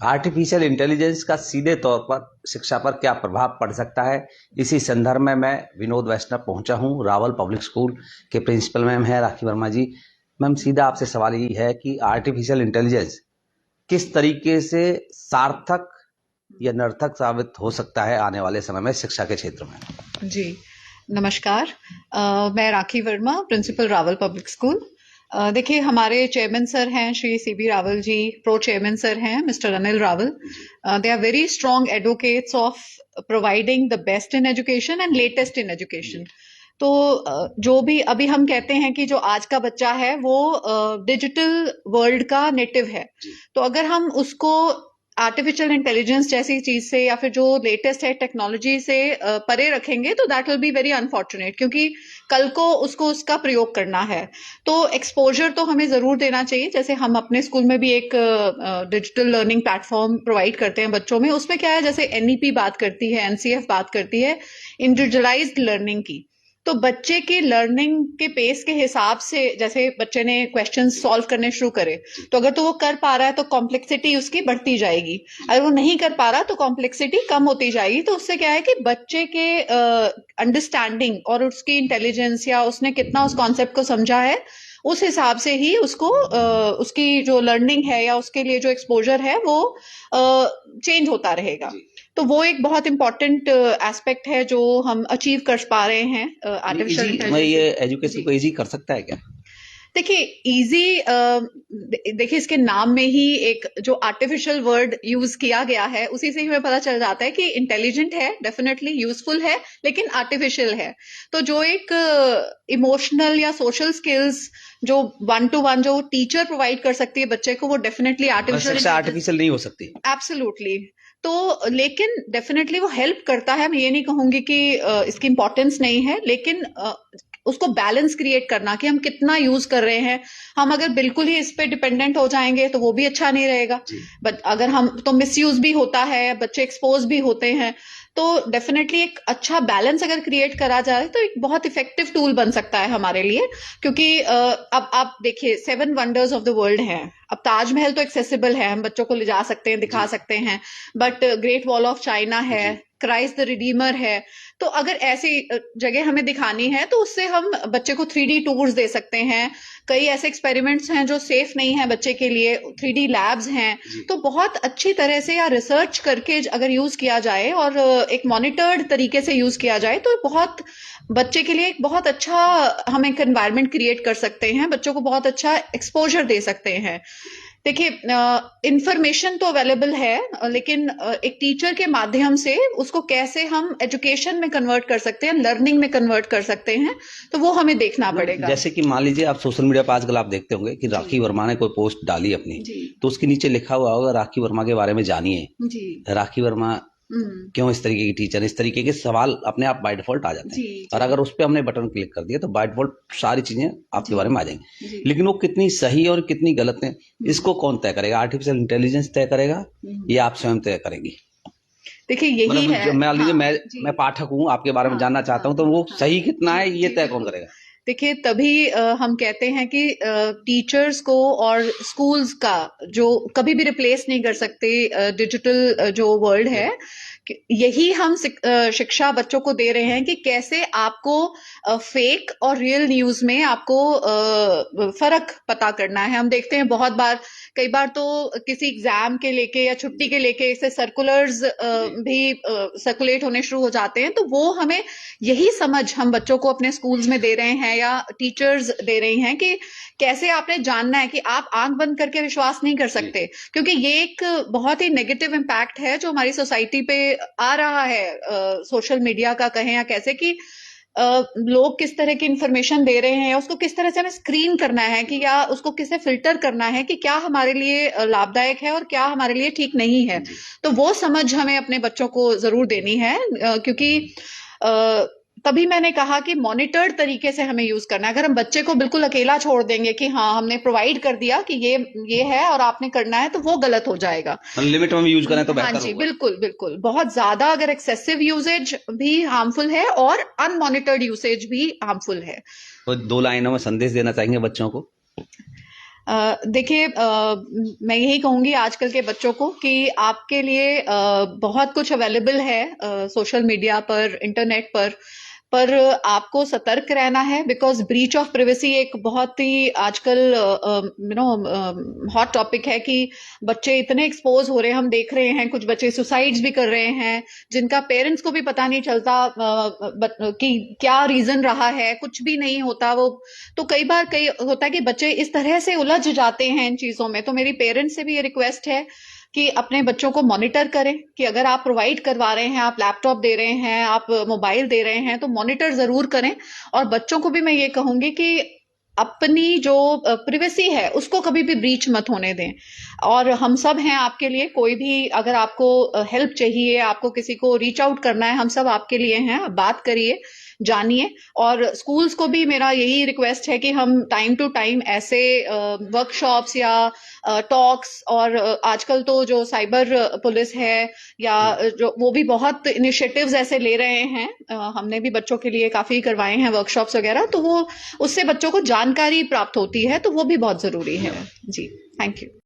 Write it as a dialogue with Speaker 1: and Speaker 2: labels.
Speaker 1: Artificial intelligence का सीधे तौर पर शिक्षा पर क्या प्रभाव पड़ सकता है, इसी संदर्भ में मैं विनोद वैष्णव पहुंचा हूं। रावल पब्लिक स्कूल के प्रिंसिपल मैम है राखी वर्मा जी। मैम, सीधा आपसे सवाल यही है कि आर्टिफिशियल इंटेलिजेंस किस तरीके से सार्थक या नर्थक साबित हो सकता है आने वाले समय में शिक्षा के क्षेत्र में।
Speaker 2: जी नमस्कार। मैं Rakhi Verma, principal Rawal public school. देखिए, हमारे चेयरमैन सर हैं Shri CB Rawal ji, pro chairman sir हैं mister Anil Rawal. They are very strong advocates of providing the best in education and latest in education. तो जो भी अभी हम कहते हैं कि जो आज का बच्चा है वो डिजिटल वर्ल्ड का नेटिव है, तो अगर हम उसको आर्टिफिशियल इंटेलिजेंस जैसी चीज से या फिर जो लेटेस्ट है टेक्नोलॉजी से परे रखेंगे तो that will be very unfortunate, क्योंकि कल को उसको उसका प्रयोग करना है। तो एक्सपोजर तो हमें जरूर देना चाहिए। जैसे हम अपने स्कूल में भी एक डिजिटल लर्निंग प्लेटफॉर्म प्रोवाइड करते हैं बच्चों में। उसमें क्या है, जैसे एनईपी बात करती है, एनसीएफ बात करती है इंडिविजुअलाइज्ड लर्निंग की। तो बच्चे के लर्निंग के पेस के हिसाब से, जैसे बच्चे ने क्वेश्चन सॉल्व करने शुरू करे, तो अगर तो वो कर पा रहा है तो कॉम्प्लेक्सिटी उसकी बढ़ती जाएगी। अगर वो नहीं कर पा रहा तो कॉम्प्लेक्सिटी कम होती जाएगी। तो उससे क्या है कि बच्चे के अंडरस्टैंडिंग और उसकी इंटेलिजेंस या उसने कितना उस कॉन्सेप्ट को समझा है, उस हिसाब से ही उसको उसकी जो लर्निंग है या उसके लिए जो एक्सपोजर है वो चेंज होता रहेगा। तो वो एक बहुत इंपॉर्टेंट एस्पेक्ट है जो हम अचीव कर पा रहे हैं आर्टिफिशियल इंटेलिजेंस।
Speaker 1: ये एजुकेशन को इजी कर सकता है क्या?
Speaker 2: देखिए, इजी देखिए इसके नाम में ही एक जो आर्टिफिशियल वर्ड यूज किया गया है उसी से ही हमें पता चल जाता है कि इंटेलिजेंट है, डेफिनेटली यूजफुल है, लेकिन आर्टिफिशियल है। तो जो एक इमोशनल या सोशल स्किल्स जो 1-to-1 जो टीचर प्रोवाइड कर सकती है बच्चे को, वो डेफिनेटली
Speaker 1: आर्टिफिशियल नहीं हो सकती।
Speaker 2: एब्सोल्युटली। तो लेकिन डेफिनेटली वो हेल्प करता है। मैं ये नहीं कहूंगी कि इसकी इंपॉर्टेंस नहीं है, लेकिन उसको बैलेंस क्रिएट करना कि हम कितना यूज कर रहे हैं। हम अगर बिल्कुल ही इस पे डिपेंडेंट हो जाएंगे तो वो भी अच्छा नहीं रहेगा। बट अगर हम तो मिसयूज भी होता है, बच्चे एक्सपोज भी होते हैं। तो डेफिनेटली एक अच्छा बैलेंस अगर क्रिएट करा जाए तो एक बहुत इफेक्टिव टूल बन सकता है हमारे लिए। क्योंकि अब आप देखिए 7 वंडर्स ऑफ द वर्ल्ड हैं। अब ताजमहल तो एक्सेसिबल है, हम बच्चों को ले जा सकते हैं, दिखा सकते हैं। But great wall of China है, क्राइस्ट द रिडीमर है। तो अगर ऐसी जगह हमें दिखानी है तो उससे हम बच्चे को 3D टूर्स दे सकते हैं। कई ऐसे एक्सपेरिमेंट्स हैं जो सेफ नहीं है बच्चे के लिए, 3D लैब्स हैं। तो बहुत अच्छी तरह से या रिसर्च करके अगर यूज किया जाए और एक मॉनिटर्ड तरीके से यूज किया जाए तो बहुत बच्चे के लिए एक बहुत अच्छा हम एक एनवायरनमेंट क्रिएट कर सकते हैं, बच्चों को बहुत अच्छा एक्सपोजर दे सकते हैं। देखिए, इंफॉर्मेशन तो अवेलेबल है, लेकिन एक टीचर के माध्यम से उसको कैसे हम एजुकेशन में कन्वर्ट कर सकते हैं, लर्निंग में कन्वर्ट कर सकते हैं, तो वो हमें देखना पड़ेगा।
Speaker 1: जैसे कि मान लीजिए आप सोशल मीडिया पर आजकल आप देखते होंगे कि राखी वर्मा ने कोई पोस्ट डाली अपनी, तो उसके नीचे लिखा हुआ होगा राखी वर्मा के बारे में जानिए, राखी वर्मा क्यों इस तरीके की टीचर, इस तरीके के सवाल अपने आप बाय डिफॉल्ट आ जाते हैं। और अगर उस पर हमने बटन क्लिक कर दिया तो बाय डिफॉल्ट सारी चीजें आपके बारे में आ जाएंगी। लेकिन वो कितनी सही और कितनी गलत है, इसको कौन तय करेगा? आर्टिफिशियल इंटेलिजेंस तय करेगा या आप स्वयं तय करेंगी?
Speaker 2: देखिए, यही है।
Speaker 1: मान लीजिए मैं पाठक हूँ, आपके बारे में जानना चाहता हूँ, तो वो सही कितना है ये तय कौन करेगा?
Speaker 2: देखिए, तभी हम कहते हैं कि टीचर्स को और स्कूल्स का जो कभी भी रिप्लेस नहीं कर सकते डिजिटल जो वर्ल्ड है। यही हम शिक्षा बच्चों को दे रहे हैं कि कैसे आपको फेक और रियल न्यूज में आपको फर्क पता करना है। हम देखते हैं बहुत बार, कई बार तो किसी एग्जाम के लेके या छुट्टी के लेके इसे सर्कुलर्स भी सर्कुलेट होने शुरू हो जाते हैं। तो वो हमें यही समझ हम बच्चों को अपने स्कूल्स में दे रहे हैं या टीचर्स दे रही हैं कि कैसे आपने जानना है कि आप आंख बंद करके विश्वास नहीं कर सकते, क्योंकि ये एक बहुत ही नेगेटिव इम्पैक्ट है जो हमारी सोसाइटी पे आ रहा है, सोशल मीडिया का कहें या कैसे कि लोग किस तरह की इंफॉर्मेशन दे रहे हैं, उसको किस तरह से हमें स्क्रीन करना है कि या उसको किसे फिल्टर करना है कि क्या हमारे लिए लाभदायक है और क्या हमारे लिए ठीक नहीं है। तो वो समझ हमें अपने बच्चों को जरूर देनी है, क्योंकि तभी मैंने कहा कि मॉनिटर्ड तरीके से हमें यूज करना है। अगर हम बच्चे को बिल्कुल अकेला छोड़ देंगे कि हाँ हमने प्रोवाइड कर दिया कि ये है और आपने करना है, तो वो गलत हो जाएगा।
Speaker 1: लिमिट में यूज करें तो बेहतर
Speaker 2: हाँ जी, बिल्कुल बिल्कुल। बहुत ज्यादा अगर एक्सेसिव यूसेज भी हार्मफुल है और अनमॉनिटर्ड यूसेज भी हार्मफुल है।
Speaker 1: तो 2 लाइनों में संदेश देना चाहेंगे बच्चों को?
Speaker 2: देखिए, मैं यही कहूँगी आजकल के बच्चों को कि आपके लिए बहुत कुछ अवेलेबल है सोशल मीडिया पर, इंटरनेट पर आपको सतर्क रहना है, बिकॉज ब्रीच ऑफ प्राइवेसी एक बहुत ही आजकल हॉट टॉपिक है कि बच्चे इतने एक्सपोज हो रहे हैं, हम देख रहे हैं कुछ बच्चे सुसाइड्स भी कर रहे हैं जिनका पेरेंट्स को भी पता नहीं चलता कि क्या रीजन रहा है, कुछ भी नहीं होता वो। तो कई होता है कि बच्चे इस तरह से उलझ जाते हैं इन चीजों में। तो मेरी पेरेंट्स से भी ये रिक्वेस्ट है कि अपने बच्चों को मॉनिटर करें, कि अगर आप प्रोवाइड करवा रहे हैं, आप लैपटॉप दे रहे हैं, आप मोबाइल दे रहे हैं, तो मॉनिटर जरूर करें। और बच्चों को भी मैं ये कहूंगी कि अपनी जो प्रिवेसी है उसको कभी भी ब्रीच मत होने दें। और हम सब हैं आपके लिए, कोई भी अगर आपको हेल्प चाहिए, आपको किसी को रीच आउट करना है, हम सब आपके लिए हैं। बात करिए, जानिए। और स्कूल्स को भी मेरा यही रिक्वेस्ट है कि हम टाइम टू टाइम ऐसे वर्कशॉप्स या टॉक्स, और आजकल तो जो साइबर पुलिस है या जो वो भी बहुत इनिशिएटिव्स ऐसे ले रहे हैं, हमने भी बच्चों के लिए काफी करवाए हैं वर्कशॉप्स वगैरह, तो वो उससे बच्चों को जानकारी प्राप्त होती है, तो वो भी बहुत जरूरी है। जी, थैंक यू।